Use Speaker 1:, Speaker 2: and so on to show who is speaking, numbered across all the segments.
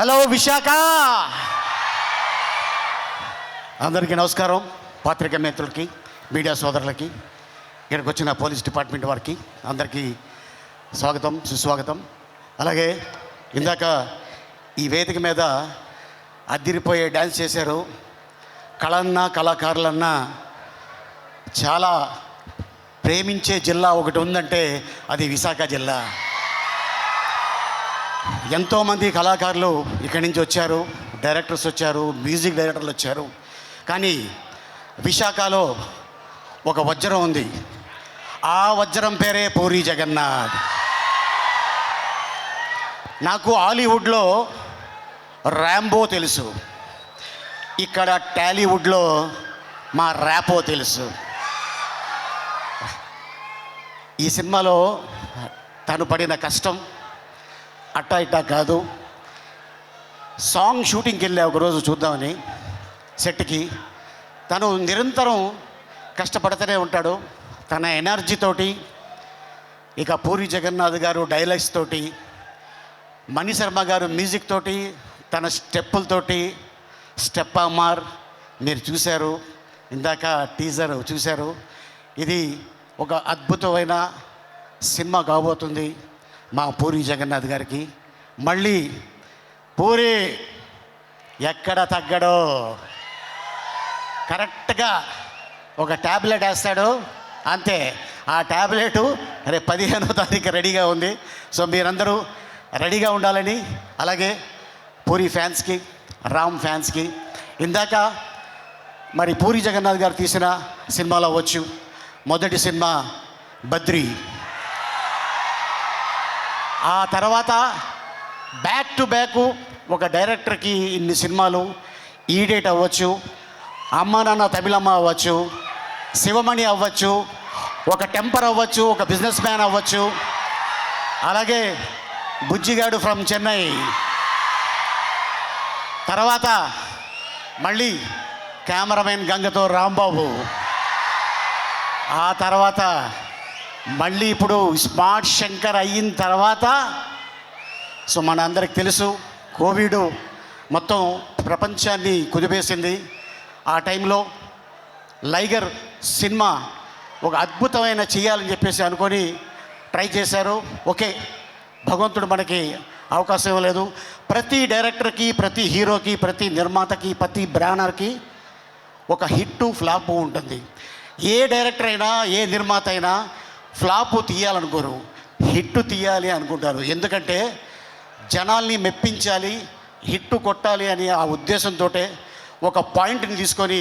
Speaker 1: Hello Visakha, అందరికీ నమస్కారం. పాత్రికా మిత్రులకి, మీడియా సోదరులకి, ఇక్కడికి వచ్చిన పోలీస్ డిపార్ట్మెంట్ వారికి అందరికీ స్వాగతం, సుస్వాగతం. అలాగే ఇందాక ఈ వేదిక మీద అద్దిరిపోయే డ్యాన్స్ చేశారు. కళన్నా కళాకారులన్నా చాలా ప్రేమించే జిల్లా ఒకటి ఉందంటే అది విశాఖ జిల్లా. ఎంతోమంది కళాకారులు ఇక్కడి నుంచి వచ్చారు, డైరెక్టర్స్ వచ్చారు, మ్యూజిక్ డైరెక్టర్లు వచ్చారు. కానీ విశాఖలో ఒక వజ్రం ఉంది. ఆ వజ్రం పేరే పూరి జగన్నాథ్. నాకు హాలీవుడ్లో ర్యాంబో తెలుసు, ఇక్కడ టాలీవుడ్లో మా ర్యాపో తెలుసు. ఈ సినిమాలో తను పడిన కష్టం అట్టా ఇట్టా కాదు. సాంగ్ షూటింగ్కి వెళ్ళా ఒకరోజు చూద్దామని సెట్కి. తను నిరంతరం కష్టపడుతూనే ఉంటాడు. తన ఎనర్జీతోటి, ఇక పూరి జగన్నాథ్ గారు డైలాగ్స్ తోటి, మణి శర్మ గారు మ్యూజిక్ తోటి, తన స్టెప్పులతోటి, స్టెప్ అమ్మార్ మీరు చూశారు, ఇందాక టీజర్ చూశారు. ఇది ఒక అద్భుతమైన సినిమా కాబోతుంది మా పూరి జగన్నాథ్ గారికి. మళ్ళీ పూరి ఎక్కడ తగ్గడో, కరెక్ట్గా ఒక ట్యాబ్లెట్ వేస్తాడు అంతే. ఆ ట్యాబ్లెటు రేపు 15వ తారీఖు రెడీగా ఉంది. సో మీరందరూ రెడీగా ఉండాలని, అలాగే పూరి ఫ్యాన్స్కి, రామ్ ఫ్యాన్స్కి. ఇందాక మరి పూరి జగన్నాథ్ గారు తీసిన సినిమాలో అవ్వచ్చు, మొదటి సినిమా బద్రి, ఆ తర్వాత బ్యాక్ టు బ్యాక్ ఒక డైరెక్టర్కి ఇన్ని సినిమాలు, ఈడేట్ అవ్వచ్చు, అమ్మ నాన్న తమిళమ్మ అవ్వచ్చు, శివమణి అవ్వచ్చు, ఒక టెంపర్ అవ్వచ్చు, ఒక బిజినెస్ మ్యాన్ అవ్వచ్చు, అలాగే బుజ్జిగాడు ఫ్రమ్ చెన్నై, తర్వాత మళ్ళీ కెమెరామెన్ గంగతో రాంబాబు, ఆ తర్వాత మళ్ళీ ఇప్పుడు స్మార్ట్ శంకర్ అయిన తర్వాత, సో మన అందరికి తెలుసు కోవిడ్ మొత్తం ప్రపంచాన్ని కుదిపేసింది. ఆ టైంలో లైగర్ సినిమా ఒక అద్భుతమైన చేయాలని చెప్పేసి అనుకొని ట్రై చేశారు. ఓకే, భగవంతుడు మనకి అవకాశం ఇవ్వలేదు. ప్రతి డైరెక్టర్కి, ప్రతి హీరోకి, ప్రతి నిర్మాతకి, ప్రతి బ్యానర్కి ఒక హిట్ ఫ్లాప్ ఉంటుంది. ఏ డైరెక్టర్ అయినా, ఏ నిర్మాత అయినా ఫ్లాపు తీయాలనుకోరు, హిట్ తీయాలి అనుకుంటారు. ఎందుకంటే జనాల్ని మెప్పించాలి, హిట్ కొట్టాలి అని ఆ ఉద్దేశంతో ఒక పాయింట్ని తీసుకొని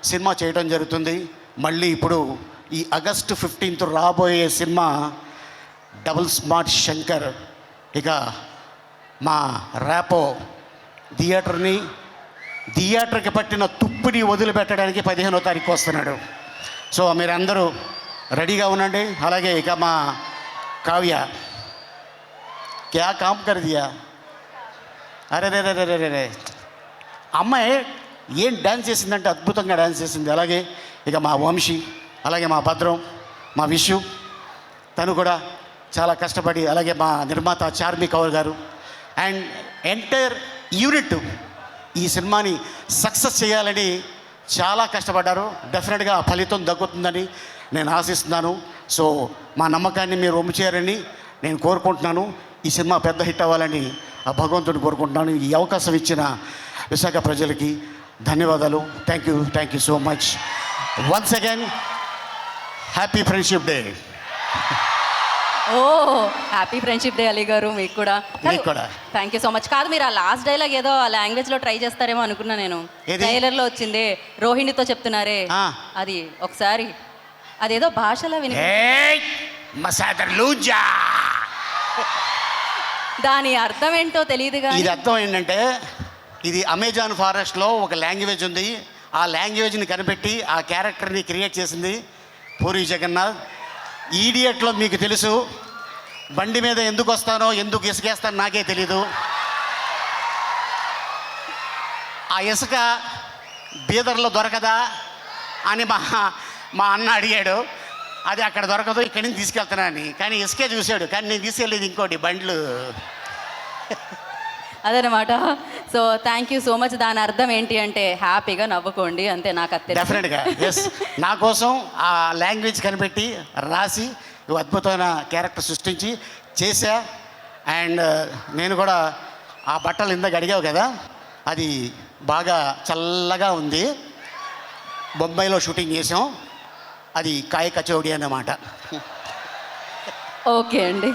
Speaker 1: సినిమా చేయడం జరుగుతుంది. మళ్ళీ ఇప్పుడు ఈ ఆగస్టు 15th రాబోయే సినిమా డబుల్ స్మార్ట్ శంకర్. ఇక మా ర్యాపో థియేటర్కి పట్టిన తుప్పిని వదిలిపెట్టడానికి 15వ తారీఖు వస్తున్నాడు. సో మీరందరూ రెడీగా ఉండండి. అలాగే ఇక మా కావ్య క్యా కామ్ కర్ దియా, అరే రే రే రే రే రే, అమ్మాయి ఏం డ్యాన్స్ చేసిందంటే అద్భుతంగా డ్యాన్స్ చేసింది. అలాగే ఇక మా వంశీ, అలాగే మా భద్రం, మా విషు, తను కూడా చాలా కష్టపడి, అలాగే మా నిర్మాత చార్మి కౌర్ గారు అండ్ ఎంటైర్ యూనిట్ ఈ సినిమాని సక్సెస్ చేయాలని చాలా కష్టపడ్డారు. డెఫినెట్గా ఫలితం దక్కుతుందని నేను ఆశిస్తున్నాను. సో మా నమ్మకాన్ని మీరు ఒమ్ము చేయాలని నేను కోరుకుంటున్నాను. ఈ సినిమా పెద్ద హిట్ అవ్వాలని ఆ భగవంతుడిని కోరుకుంటున్నాను. ఈ అవకాశం ఇచ్చిన విశాఖ ప్రజలకి ధన్యవాదాలు. Thank you so much. Once again happy friendship day.
Speaker 2: Oh happy friendship day Ali గారు. మీకు కూడా థ్యాంక్ యూ సో మచ్. కాదు, మీరు ఆ లాస్ట్ డైలాగ్ ఏదో ఆ లాంగ్వేజ్లో ట్రై చేస్తారేమో అనుకున్నా నేను. ట్రైలర్లో వచ్చింది, రోహిణితో చెప్తున్నారే, అది ఒకసారి అదేదో భాషలో విని, దాని అర్థం ఏంటో తెలియదుగా.
Speaker 1: ఇది అర్థం ఏంటంటే, ఇది అమెజాన్ ఫారెస్ట్లో ఒక లాంగ్వేజ్ ఉంది. ఆ లాంగ్వేజ్ని కనిపెట్టి ఆ క్యారెక్టర్ని క్రియేట్ చేసింది పూరి జగన్నాథ్. ఈడియట్లో మీకు తెలుసు, బండి మీద ఎందుకు వస్తానో, ఎందుకు ఇసుకేస్తానో నాకే తెలీదు. ఆ ఇసుక బీదర్లో దొరకదా అని మా అన్న అడిగాడు. అది అక్కడ దొరకదు, ఇక్కడి నుంచి తీసుకెళ్తున్నాను అని. కానీ ఇసుకే చూశాడు, కానీ నేను తీసుకెళ్ళేది ఇంకోటి బండ్లు.
Speaker 2: అదనమాట. So thank you so much. దాని అర్థం ఏంటి అంటే హ్యాపీగా నవ్వుకోండి అంతే. నాకు అది
Speaker 1: డెఫినెట్గా ఎస్. నా కోసం ఆ లాంగ్వేజ్ కనిపెట్టి రాసి ఇవి అద్భుతమైన క్యారెక్టర్ సృష్టించి చేశా. అండ్ నేను కూడా ఆ బట్టలు ఇందాక అడిగావు కదా, అది బాగా చల్లగా ఉంది. బొంబాయిలో షూటింగ్ చేసాం. అది కాయ కచౌడి అన్నమాట.
Speaker 2: ఓకే అండి.